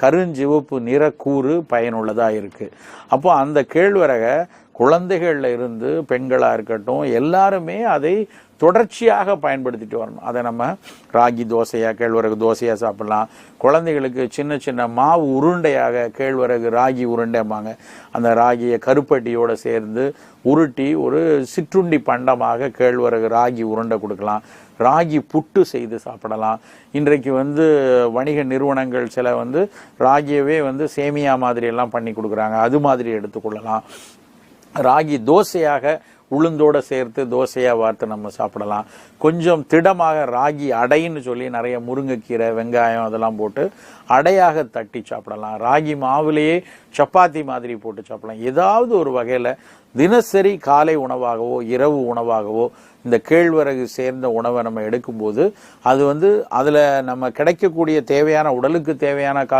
கருஞ்சிவப்பு நிறக்கூறு பயனுள்ளதாக இருக்குது. அப்போ அந்த கேழ்வரகை குழந்தைகள்ல இருந்து பெண்களாக இருக்கட்டும் எல்லாருமே அதை தொடர்ச்சியாக பயன்படுத்திட்டு வரணும். அதை நம்ம ராகி தோசையாக கேழ்வரகு தோசையாக சாப்பிடலாம். குழந்தைகளுக்கு சின்ன சின்ன மாவு உருண்டையாக கேழ்வரகு ராகி உருண்டைம்பாங்க, அந்த ராகியை கருப்பட்டியோடு சேர்ந்து உருட்டி ஒரு சிற்றுண்டி பண்டமாக கேழ்வரகு ராகி உருண்டை கொடுக்கலாம். ராகி புட்டு செய்து சாப்பிடலாம். இன்றைக்கு வணிக நிறுவனங்கள் சில ராகியவே சேமியா மாதிரி எல்லாம் பண்ணி கொடுக்குறாங்க, அது மாதிரி எடுத்துக்கொள்ளலாம். ராகி தோசையாக உளுந்தோடு சேர்த்து தோசையாக வார்த்து நம்ம சாப்பிடலாம். கொஞ்சம் திடமாக ராகி அடைன்னு சொல்லி நிறைய முருங்கைக்கீரை வெங்காயம் அதெல்லாம் போட்டு அடையாக தட்டி சாப்பிடலாம். ராகி மாவுலேயே சப்பாத்தி மாதிரி போட்டு சாப்பிடலாம். ஏதாவது ஒரு வகையில் தினசரி காலை உணவாகவோ இரவு உணவாகவோ இந்த கேழ்வரகு சேர்ந்த உணவை நம்ம எடுக்கும்போது அது அதில் நம்ம கிடைக்கக்கூடிய தேவையான உடலுக்கு தேவையான